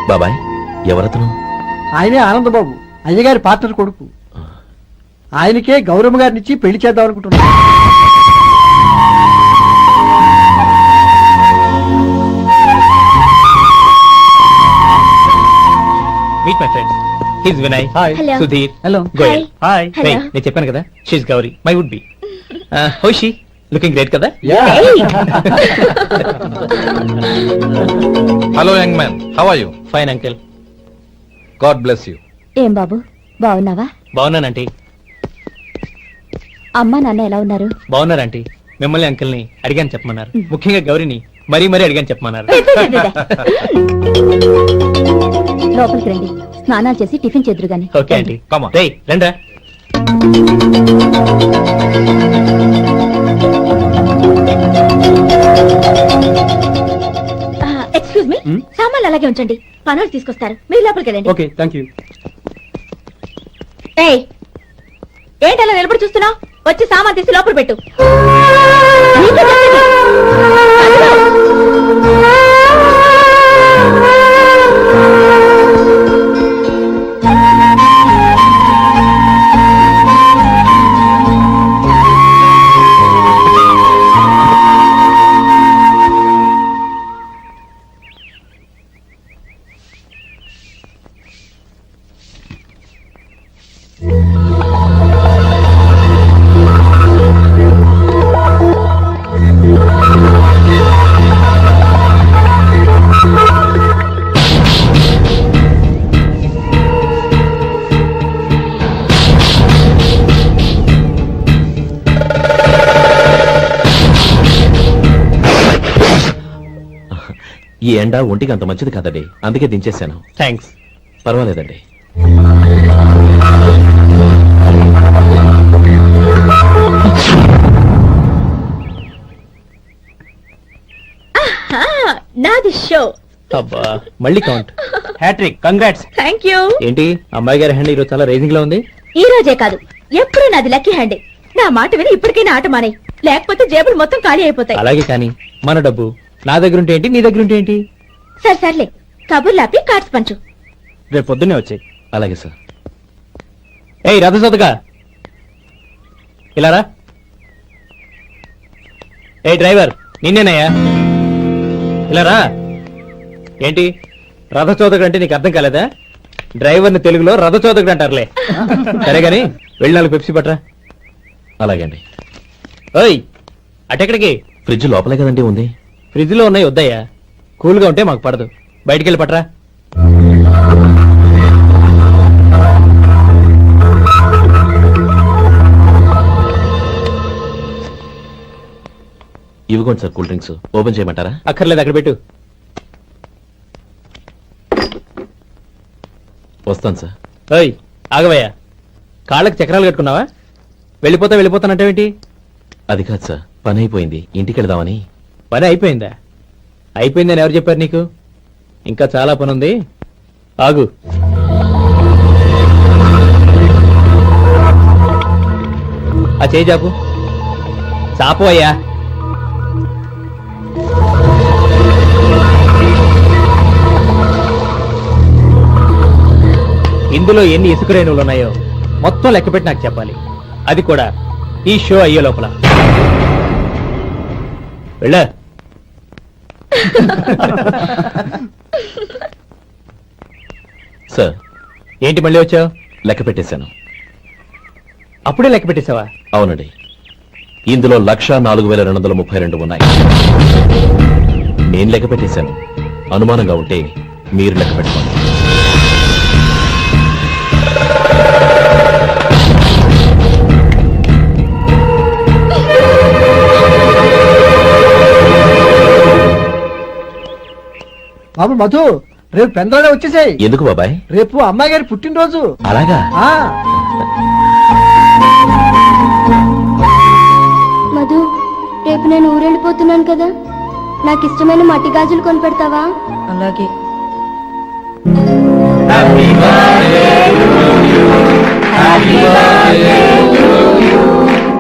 బాబాయ్, ఎవరతను? ఆయనే ఆనందబాబు, అయ్యగారి పార్ట్నర్ కొడుకు. ఆయనకే గౌరమ్మ గారినిచ్చి పెళ్లి చేద్దాం అనుకుంటున్నా. Meet my friends. His Vinay, Hello. Sudheer, hello. Goyal. Hi. Hello. నేను చెప్పాను కదా, she's Gauri, my would be. How she looking great కదా? Hello young man, how are you? Fine uncle. God bless you. ఏం బాబు, బాగున్నావా? బాగున్నానంటీ. అమ్మా నాన్న ఎలా ఉన్నారు? బాగున్నారంటీ. మిమ్మల్ని అంకిల్ని అడిగాను చెప్పమన్నారు. ముఖ్యంగా గౌరీని మరీ మరీ అడిగాను చెప్పమన్నారు. లోపలికి రండి, స్నానాలు చేసి టిఫిన్ చేదురు గాని. Okay aunty. Come on. రేయ్ రండ్రా. ఎక్స్క్యూజ్ మీ, సామాన్లు అలాగే ఉంచండి, పనులు తీసుకొస్తారు, మీరు లోపలికి వెళ్ళండి. Okay, thank you. ఏయ్, ఏంటి అలా నిలబడి చూస్తున్నావు? వచ్చి సామాన్ తీసి లోపల పెట్టు. నీకే చెప్పేది. ఈ ఎండ ఒంటికి అంత మంచిది కాదండి, అందుకే దించేశాను. థ్యాంక్స్. పర్వాలేదండి. నాది షో. అబ్బా, మళ్ళీ count. Hat trick, congrats. Thank you. ఏంటి అమ్మాయి గారి హ్యాండ్ ఈరోజు చాలా రేజింగ్ లో ఉంది? ఈ రోజే కాదు, ఎప్పుడు నాది లక్కీ హ్యాండ్. నా మాట విని ఇప్పటికైనా ఆట మానే, లేకపోతే జేబులు మొత్తం ఖాళీ అయిపోతాయి. అలాగే కానీ మన డబ్బు నా దగ్గర ఉంటే ఏంటి, నీ దగ్గర ఉంటే ఏంటి? సరే సర్లే, కబుర్లు ఆపి కార్డ్స్ పంచు. రేపు పొద్దున్నే వచ్చాయి. అలాగే సార్. ఏయ్ రథసోదగా, ఇలారా. ఏ డ్రైవర్, నిన్నేనయ్యా, ఇలారా. ఏంటి రథచోదకుడు అంటే నీకు అర్థం కాలేదా? డ్రైవర్ని తెలుగులో రథచోదకుడు అంటారులే. సరే గాని వెళ్ళి 4 పెప్సీ పట్రా. అలాగే అండి. ఓయ్ అటెక్కడికి? ఫ్రిడ్జ్ లోపలే కదండి ఉంది. ఫ్రిడ్జ్ లో ఉన్నాయి వద్దయ్యా, కూల్ గా ఉంటే మాకు పడదు. బయటికి వెళ్ళి పట్రా. ఇవిగోండి సార్ కూల్ డ్రింక్స్. ఓపెన్ చేయమంటారా? అక్కర్లేదు, అక్కడ పెట్టు. వస్తాను సార్. ఓయ్ ఆగవయ్యా, కాళ్ళకి చక్రాలు కట్టుకున్నావా? వెళ్ళిపోతానంటావేంటి? అది కాదు సార్, పని అయిపోయింది, ఇంటికి వెళదామని. పని అయిపోయిందా? అయిపోయిందని ఎవరు చెప్పారు నీకు? ఇంకా చాలా పని ఉంది, ఆగు. ఆ చేయి చాపు. చాపు అయ్యా. ఇందులో ఎన్ని ఇసుక రేణువులు ఉన్నాయో మొత్తం లెక్కపెట్టి నాకు చెప్పాలి. అది కూడా ఈ షో అయ్యే లోపల. వెళ్ళ. సార్, ఏంటి మళ్ళీ వచ్చావు? లెక్క పెట్టేశాను. అప్పుడే లెక్క పెట్టేశావా? అవునండి. ఇందులో 1,04,232 ఉన్నాయి. నేను లెక్క పెట్టేశాను. అనుమానంగా ఉంటే మీరు లెక్క పెట్టుకోండి. బాబు మధు, రేపు పెందరాడే వచ్చేసాయి. ఎందుకు బాబాయ్? రేపు అమ్మాయి గారి పుట్టినరోజు. అలాగా? మధు, రేపు నేను ఊరెళ్ళిపోతున్నాను కదా, నాకు ఇష్టమైన మట్టి గాజులు కొనిపెడతావా? అలాగే.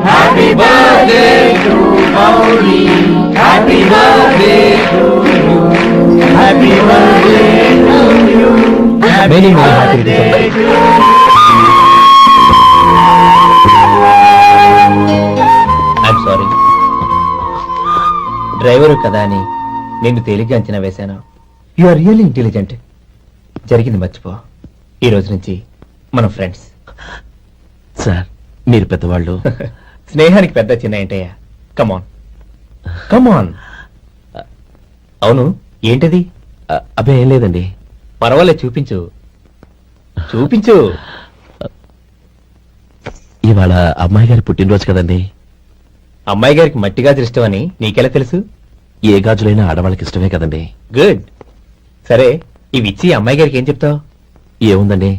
Happy birthday to Maureen. Happy birthday to you. Many many happy. I'm sorry, driver కదా అని నిన్ను తేలిగ్గా అంచనా వేశాను. You are really intelligent. జరిగింది మర్చిపో. ఈ రోజు నుంచి మనం ఫ్రెండ్స్. సార్ మీరు పెద్దవాళ్ళు. స్నేహానికి పెద్ద చిన్న ఏంటయ్యా? కమాన్ కమాన్. అవును, ఏంటది? అబ్బే ఏం లేదండి. పర్వాలేదు, చూపించు చూపించు. ఇవాళ అమ్మాయి గారి పుట్టినరోజు కదండి. అమ్మాయి గారికి మట్టి గాజులు ఇష్టమని నీకెలా తెలుసు? ఏ గాజులైనా ఆడవాళ్ళకి ఇష్టమే కదండి. గుడ్. సరే, ఇవి ఇచ్చి అమ్మాయి గారికి ఏం చెప్తావు? ఏముందండి,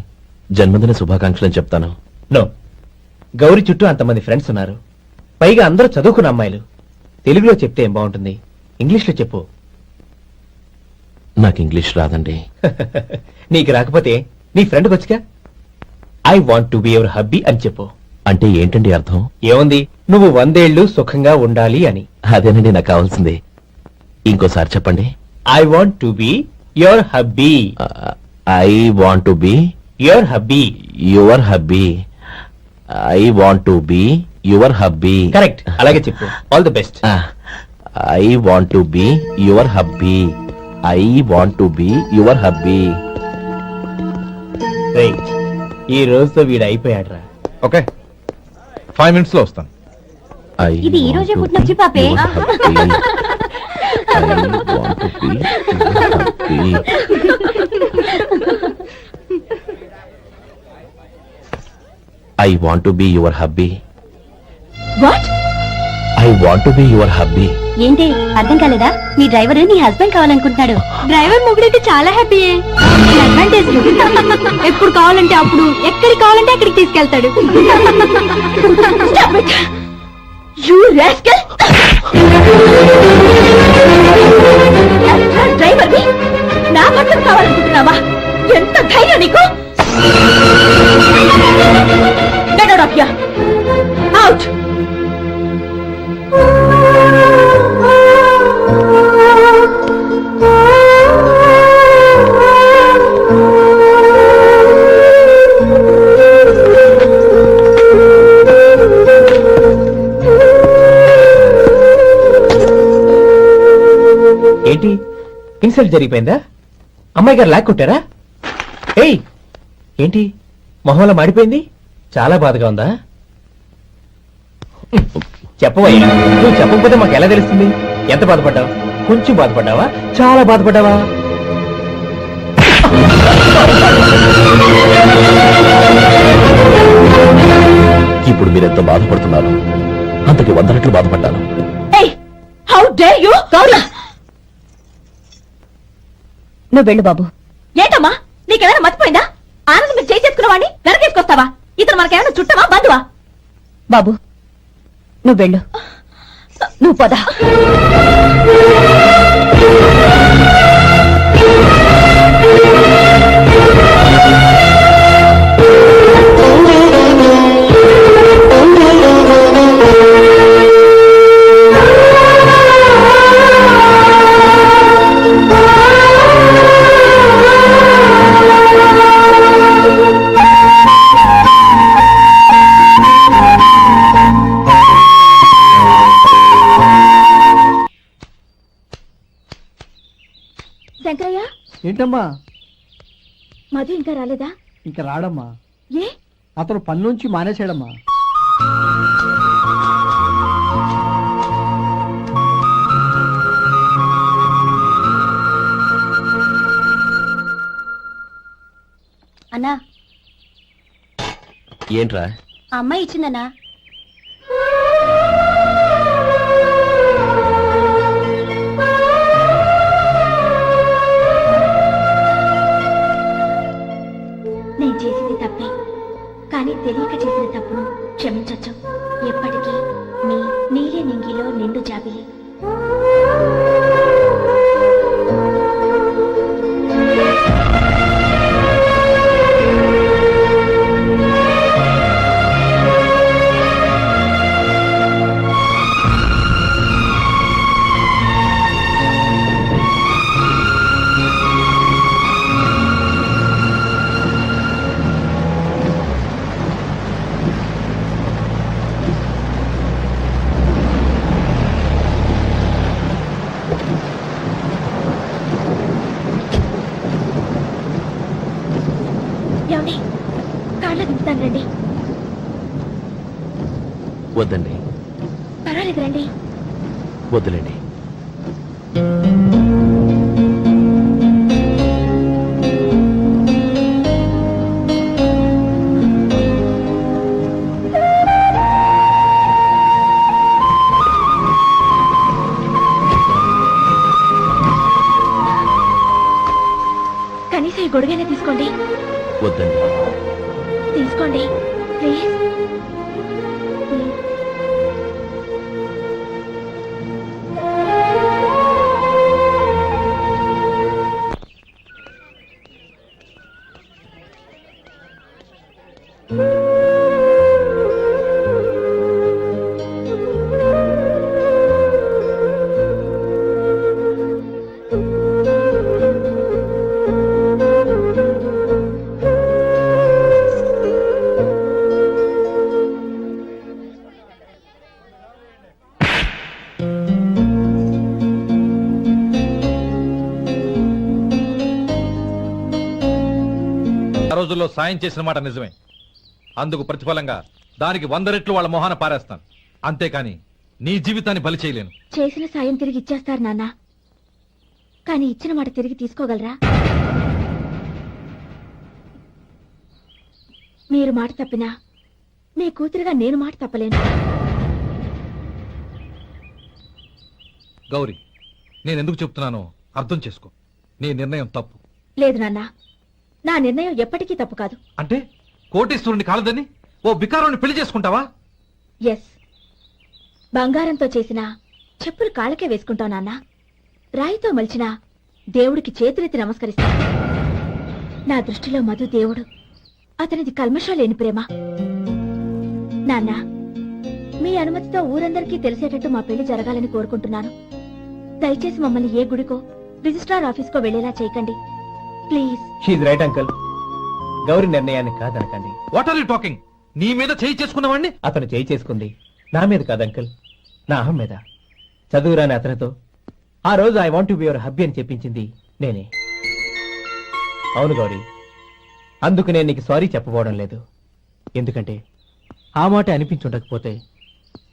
జన్మదిన శుభాకాంక్షలు అని చెప్తాను. నో, గౌరీ చుట్టూ అంతమంది ఫ్రెండ్స్ ఉన్నారు. పైగా అందరూ చదువుకున్న అమ్మాయిలు. తెలుగులో చెప్తే ఏం బాగుంటుంది? ఇంగ్లీష్లో చెప్పు. నాకు ఇంగ్లీష్ రాదండి. నీకు రాకపోతే నీ ఫ్రెండ్కి వచ్చిగా I want to be your hubby అని చెప్పు. అంటే ఏంటండి అర్థం? ఏముంది, నువ్వు 100 ఏళ్లు సుఖంగా ఉండాలి అని. అదేనండి నాకు కావాల్సింది. ఇంకోసారి చెప్పండి. I want to be your hubby. I want to be your hubby. Your hubby. I want to be your hubby. Correct, అలాగే చెప్పు. All the best. I want to be your hubby. I want to be your hubby. ఈ రోజుతో వీడు అయిపోయాడ్రా. Okay, 5 minutes లో వస్తాను. ఇది ఈ రోజే పుట్టినొచ్చి పాపే. I want to be your hubby. What? I want to be your hubby. ఏంటి అర్థం కాలేదా? మీ డ్రైవర్ నీ హస్బెండ్ కావాలనుకుంటున్నాడు. డ్రైవర్ మొగుడైతే చాలా హ్యాపీయే. అడ్వాంటేజ్ ఎప్పుడు కావాలంటే అప్పుడు, ఎక్కడికి కావాలంటే అక్కడికి తీసుకెళ్తాడు. డ్రైవర్ నా భర్తను కావాలనుకుంటున్నావా? ఎంత ధైర్యం నీకు! Get out of here! Out! ఏంటి, ఇన్సల్ట్ జరిగిపోయిందా? అమ్మాయి గారు లాక్కుంటారా? ఏయ్, ఏంటి మొహంలో మాడిపోయింది? చాలా బాధగా ఉందా? చెప్పవయ్యా, నువ్వు చెప్పకపోతే మాకు ఎలా తెలుస్తుంది? ఎంత బాధపడ్డావు? కొంచెం బాధపడ్డావా? చాలా బాధపడ్డావా? ఇప్పుడు మీరెంత బాధపడుతున్నారు, అంతకి 100 రెట్లు బాధపడ్డాను. How dare you! నువ్వు వెళ్ళు బాబు. ఏంటమ్మా, నీకేమైనా మర్చిపోయిందా? ఆనందం మీరు చేసుకున్న వాడిని వెనకేసుకొస్తావా? ఇతను మనకేమైనా చుట్టమా, బంధువా? బాబు నువ్వు వెళ్ళు. నువ్వు పద. శంకరయ్య, ఏంటమ్మా? మధు ఇంకా రాలేదా? ఇంకా రాడమ్మా. ఏ? అతను పని నుంచి మానేశాడమ్మా. అన్నా, ఏంట్రా? ఆ అమ్మాయి ఇచ్చిందన్నా. నేను చేసింది తప్పే, కానీ తెలియక చేసిన తప్పును క్షమించొచ్చు. ఎప్పటికీ మీ నీలి నింగిలో నిండు జాబిలి. ఇస్తాను రండి. వద్దండి, పర్వాలేదు రండి. వద్దులేండి. కనీసం ఈ గొడుగైనా తీసుకోండి. వద్దండి. తీసుకోండి ప్లీజ్. ఆ రోజుల్లో సాయం చేసిన మాట నిజమే. అందుకు ప్రతిఫలంగా దానికి 100 రెట్లు వాళ్ళ మొహాన పారేస్తాను. అంతేకాని నీ జీవితాన్ని బలి చేయలేను. చేసిన సాయం తిరిగి ఇచ్చేస్తారు నాన్న, కానీ ఇచ్చిన మాట తిరిగి తీసుకోగలరా? మీరు మాట తప్పినా మీ కూతురుగా నేను మాట తప్పలేను. గౌరీ, నేనెందుకు చెప్తున్నానో అర్థం చేసుకో. నీ నిర్ణయం తప్పు. లేదు నాన్న, నా నిర్ణయం ఎప్పటికీ తప్పు కాదు. అంటే కోటీశ్వరుని కాలదని ఓ బికారాన్ని పెళ్లి చేసుకుంటావా? ఎస్, బంగారంతో చేసిన చెప్పులు కాళ్ళకే వేసుకుంటావు నాన్న. రాయితో మలిచిన దేవుడికి చేతులెత్తి నమస్కరిస్తా. నా దృష్టిలో మధు దేవుడు, అతనిది కల్మషం లేని ప్రేమ. నాన్న, మీ అనుమతితో ఊరందరికీ తెలిసేటట్టు మా పెళ్లి జరగాలని కోరుకుంటున్నాను. దయచేసి మమ్మల్ని ఏ గుడికో రిజిస్ట్రార్ ఆఫీస్కో వెళ్లేలా చేయకండి please. She's right uncle. Gauri నిర్ణయాన్ని కాదనకండి. What are you talking? నీ మీద చేయి చేసుకున్నవాడిని అతను చేయి చేసుకుంది నా మీద కాదు అంకుల్, నా అహం మీద. చదువురాని అతనితో ఆ రోజు I want to be your hubby అని చెప్పించింది నేనే. అవును గౌరీ, అందుకు నేను నీకు సారీ చెప్పబోవడం లేదు. ఎందుకంటే ఆ మాట అనిపించుండకపోతే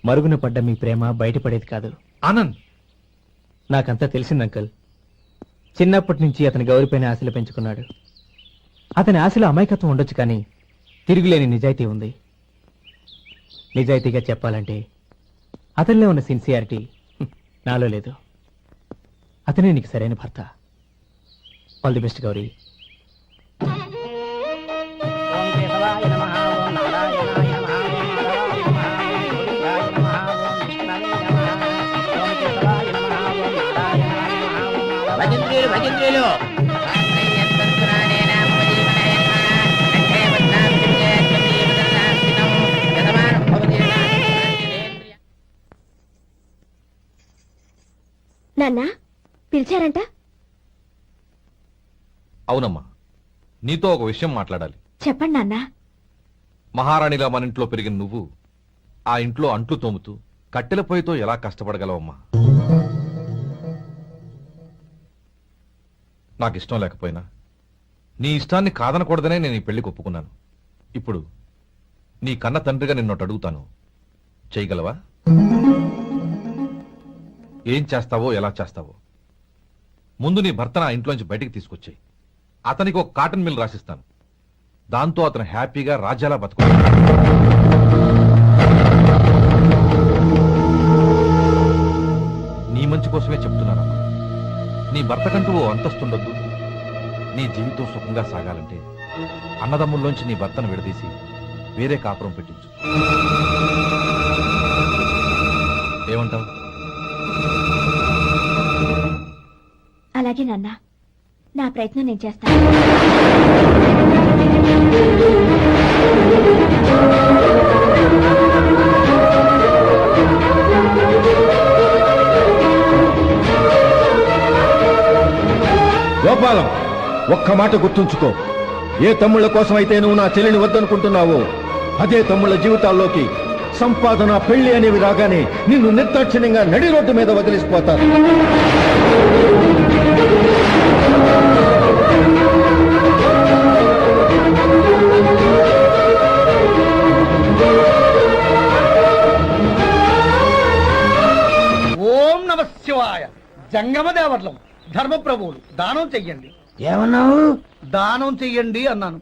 మరుగున పడ్డ మీ ప్రేమ బయటపడేది కాదు. ఆనంద్, నాకంతా తెలిసింది అంకుల్. చిన్నప్పటి నుంచి అతని గౌరీపైన ఆశలు పెంచుకున్నాడు. అతని ఆశలో అమాయకత్వం ఉండొచ్చు, కానీ తిరుగులేని నిజాయితీ ఉంది. నిజాయితీగా చెప్పాలంటే అతనిలో ఉన్న సిన్సియారిటీ నాలో లేదు. అతనే నీకు సరైన భర్త. All the best Gauri. నాన్న, పిలిచారంట? అవునమ్మా, నీతో ఒక విషయం మాట్లాడాలి. చెప్పండి నాన్న. మహారాణిగా మన ఇంట్లో పెరిగిన నువ్వు ఆ ఇంట్లో అంట్లు తోముతూ కట్టెల పొయ్యితో ఎలా కష్టపడగలవమ్మా? నాకు ఇష్టం లేకపోయినా నీ ఇష్టాన్ని కాదనకూడదనే నేను ఈ పెళ్లికి ఒప్పుకున్నాను. ఇప్పుడు నీ కన్న తండ్రిగా నిన్నొకటి అడుగుతాను, చేయగలవా? ఏం చేస్తావో, ఎలా చేస్తావో ముందు నీ భర్తను ఆ ఇంట్లోంచి బయటికి తీసుకొచ్చాయి. అతనికి ఒక కాటన్ మిల్ రాసిస్తాను. దాంతో అతను హ్యాపీగా రాజ్యాలా బతుకుతాడు. నీ మంచి కోసమే చెప్తున్నానమ్మా. నీ భర్తకంటూ ఓ అంతస్తుండొద్దు. నీ జీవితం సుఖంగా సాగాలంటే అన్నదమ్ముల్లోంచి నీ భర్తను విడదీసి వేరే కాపురం పెట్టించు. ఏమంటావు? అలాగే నాన్న, నా ప్రయత్నం నేను చేస్తాను. గోపాలం, ఒక్క మాట గుర్తుంచుకో. ఏ తమ్ముళ్ళ కోసం అయితే నువ్వు నా చెల్లిని వద్దనుకుంటున్నావో అదే తమ్ముళ్ళ జీవితాల్లోకి సంపాదన, పెళ్లి అనేవి రాగానే నిన్ను నిర్దాక్షిణ్యంగా నడి రోడ్డు మీద వదిలిసిపోతారు. ధర్మప్రభువులు దానం చెయ్యండి. ఏమన్నావు? దానం చెయ్యండి అన్నాను.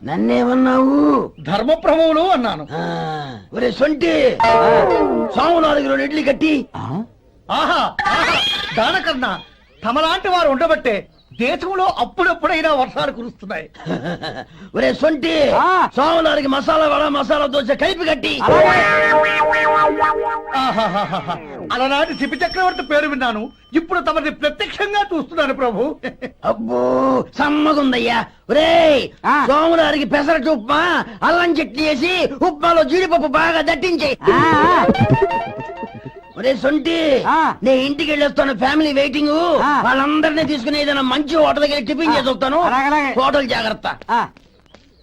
నన్నేమన్నావు? ధర్మప్రభువులు అన్నాను. ఒరే సొంటి, సాము 4 ఇడ్లీ కట్టి. ఆహా ఆహా, దానకన్నా తమలాంటి వారు ఉండబట్టే దేశంలో అప్పుడప్పుడైనా వర్షాలు కురుస్తున్నాయి. ఒరే సొంటి, సాము 4 మసాలా వడ మసాలా దోశ కలిపి కట్టి. ఆహాహాహా, అలనాటి శిపి చక్రవర్తి పేరు విన్నాను, ఇప్పుడు తమని ప్రత్యక్షంగా చూస్తున్నాను ప్రభు. అబ్బో సమ్మగుందయ్యా. ఒరే సోము 4 పెసరట్టు ఉప్మా అల్లం చట్నీ వేసి ఉప్మాలో జీడిపప్పు బాగా దట్టించే. ఒరే సొంటి, నే ఇంటికి వెళ్ళొస్తాను, ఫ్యామిలీ వెయిటింగ్. వాళ్ళందరినీ తీసుకుని ఏదైనా మంచి హోటల్ దగ్గర టిఫిన్ చేసి వస్తాను. హోటల్ జాగ్రత్త.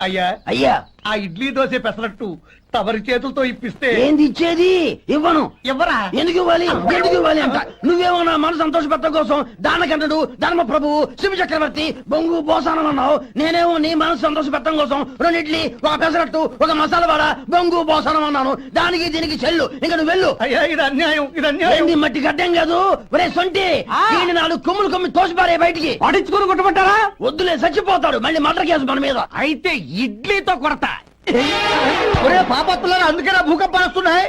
అయ్యా అయ్యా, ఆ ఇడ్లీ దోశ పెసరట్టు తమరి చేతులతో ఇప్పిస్తే. ఏంది ఇచ్చేది? ఇవ్వను. ఎవరా? ఎందుకు ఇవ్వాలి? ఎందుకు ఇవ్వాలి అంట? నువ్వేమో నా మనసు సంతోషపెట్టడం కోసం దానకంటుడు ధర్మ ప్రభువు శివ చక్రవర్తి బొంగు బోసానం అన్నావు. నేనేమో నీ మనసు సంతోషపెట్టడం కోసం 2 ఇడ్లీ, 1 పెసరట్టు, 1 మసాలా వడ, బొంగు బోసానం అన్నాను. దానికి దీనికి చెల్లు. ఇంకా నువ్వు వెళ్ళు. అయ్యా ఇది అన్యాయం, ఇది అన్యాయం. ఏంది మట్టి గడ్డం కాదు. ఒరే సొంటి, దీన్ని 4 కొమ్ములు కొమ్మి తోసిపారే బయటికి. పడించుకుని కొట్టమంటారా? వద్దులే, చచ్చిపోతాడు. మళ్ళీ మర్డర్ కేసు మన మీద. అయితే ఇడ్లీతో కొడతా. ఒరే పాపత్తులారా, అందుకేనా భూకంపాలు వస్తున్నాయి?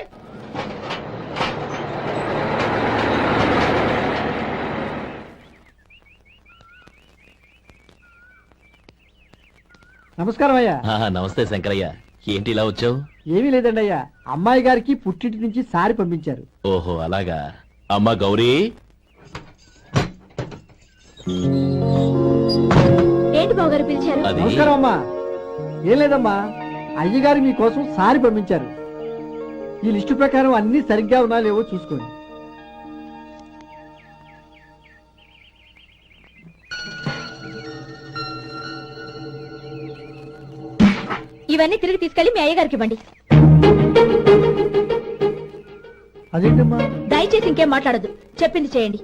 నమస్కారం అయ్యా. నమస్తే శంకరయ్య, ఏంటి ఇలా వచ్చావు? ఏమీ లేదండి అయ్యా, అమ్మాయి గారికి పుట్టింటి నుంచి సారి పంపించారు. ఓహో అలాగా. అమ్మా గౌరీ, ఏంటి బావగారు పిలిచారు? అది నమస్కారం అమ్మా. ఏం లేదమ్మా, అయ్యగారు మీకోసం సారి పంపించారు. ఈ లిస్టు ప్రకారం అన్ని సరిగ్గా ఉన్నా లేవో చూసుకోండి. ఇవన్నీ తిరిగి తీసుకెళ్లి మీ అయ్యగారికి ఇవ్వండి. అదేంటమ్మా? దయచేసి ఇంకేం మాట్లాడదు, చెప్పింది చేయండి.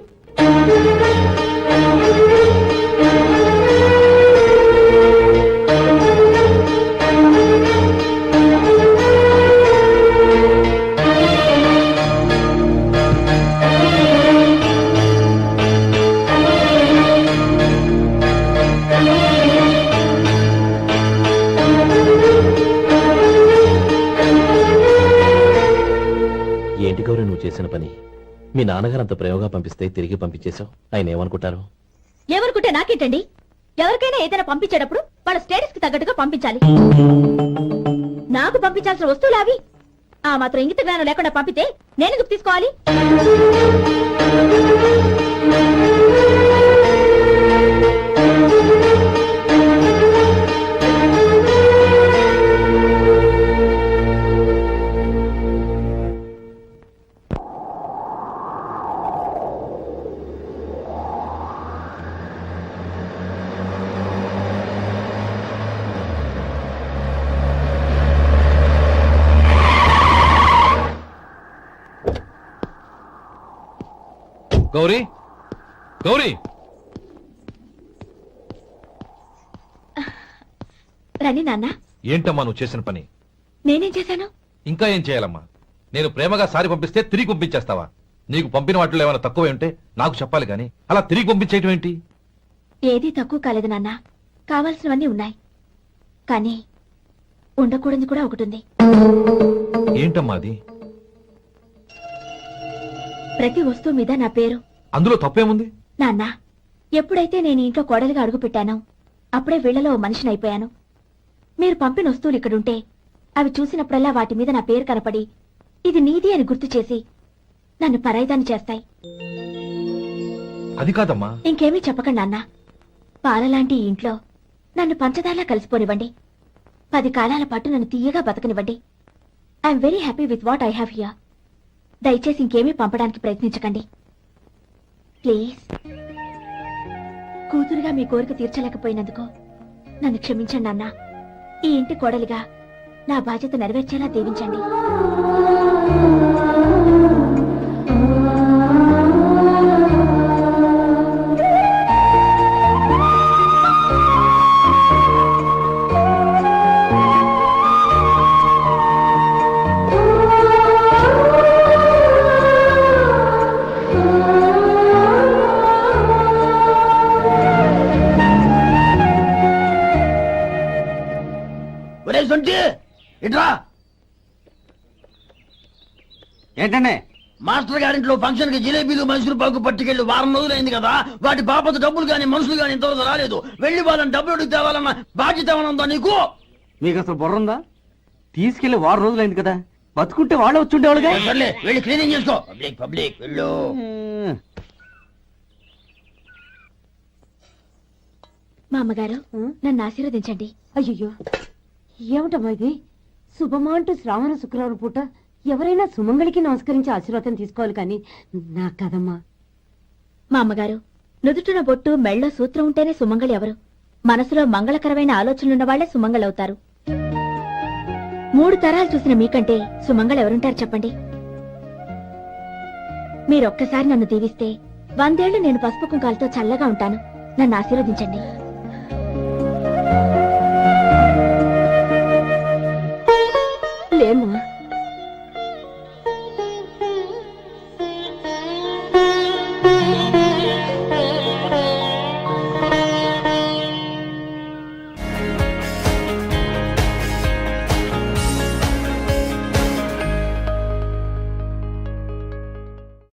ఏంటి గౌరీ నువ్వు చేసిన పని? మీ నాన్నగారు అంత ప్రేమగా పంపిస్తే తిరిగి పంపించేశావు. ఆయన ఏమనుకుంటారు? ఎవరుకుంటే నాకేంటండి? ఎవరికైనా ఏదైనా పంపించేటప్పుడు వాళ్ళ స్టేటస్ కి తగ్గట్టుగా పంపించాలి. నాకు పంపించాల్సిన వస్తువులు అవి. ఆ మాత్రం ఇంగిత జ్ఞానం లేకుండా పంపితే నేను ఎందుకు తీసుకోవాలి? గౌరీ, గౌరీ, రండి నాన్న. ఏంటమ్మా నువ్వు చేసిన పని? నేనేం చేశాను? ఇంకా ఏం చేయాలమ్మా? నేను ప్రేమగా సారి పంపిస్తే తిరిగి పంపించేస్తావా? నీకు పంపిన వాటిలో ఏమైనా తక్కువ ఉంటే నాకు చెప్పాలి గాని అలా తిరిగి పంపించేయటం ఏంటి? ఏదీ తక్కువ కాలేదు నాన్న, కావాల్సినవన్నీ ఉన్నాయి. కానీ ఉండకూడదు కూడా ఒకటి ఉంది. ఏంటమ్మా అది? ప్రతి వస్తువు మీద నా పేరు. అందులో తప్పేముంది? నాన్న, ఎప్పుడైతే నేను ఇంట్లో కోడలిగా అడుగు పెట్టానో అప్పుడే వీళ్లలో ఓ మనిషిని అయిపోయాను. మీరు పంపిన వస్తువులు ఇక్కడుంటే అవి చూసినప్పుడల్లా వాటి మీద నా పేరు కనపడి ఇది నీది అని గుర్తు చేసి నన్ను పరాయిదాన్ని చేస్తాయి. అది కాదమ్మా. ఇంకేమీ చెప్పకండి నాన్న. పాలలాంటి ఈ ఇంట్లో నన్ను పంచదారలా కలిసిపోనివ్వండి. 10 కాలాల పాటు నన్ను తీయగా బతకనివ్వండి. I'm very happy with what I have here. దయచేసి ఇంకేమీ పంపడానికి ప్రయత్నించకండి ప్లీజ్. కూతురుగా మీ కోరిక తీర్చలేకపోయినందుకు నన్ను క్షమించండి నాన్న. ఈ ఇంటి కోడలిగా నా బాధ్యత నెరవేర్చేలా దీవించండి. చక్రవర్తి ఇట్రా. ఏంటండి మాస్టర్ గారింట్లో ఫంక్షన్ కి జిలేబీలు మైసూరు పాకు పట్టుకెళ్ళి వారం రోజులైంది కదా, వాటి బాపత డబ్బులు గాని మనుషులు గాని ఇంతవరకు రాలేదు. వెళ్ళి వాళ్ళని డబ్బులు అడిగి తేవాలన్న బాధ్యత ఏమైనా ఉందా నీకు? మీకు అసలు బుర్ర ఉందా? తీసుకెళ్లి 6 రోజులైంది కదా, బతుకుంటే వాళ్ళు వచ్చి ఉండేవాళ్ళుగా. సర్లే వెళ్ళి క్లీనింగ్ చేసుకో. పబ్లిక్ పబ్లిక్ వెళ్ళు. మా అమ్మగారు నన్ను ఆశీర్వదించండి. అయ్యో ఏమిటమ్మా ఇది? శుభమా అంటూ శ్రావణ శుక్రవారం పూట ఎవరైనా సుమంగళికి నమస్కరించి ఆశీర్వాదం తీసుకోవాలి కానీ నా కదమ్మా. మా అమ్మగారు నుదుటిన బొట్టు మెళ్ళో సూత్రం ఉంటేనే సుమంగళి ఎవరు? మనసులో మంగళకరమైన ఆలోచనలున్న వాళ్లే సుమంగళవుతారు. 3 తరాలు చూసిన మీకంటే సుమంగళ ఎవరుంటారు చెప్పండి? మీరొక్కసారి నన్ను దీవిస్తే 100 ఏళ్లు నేను పసుపు కుంకాలతో చల్లగా ఉంటాను. నన్ను ఆశీర్వదించండి. లేమ్మా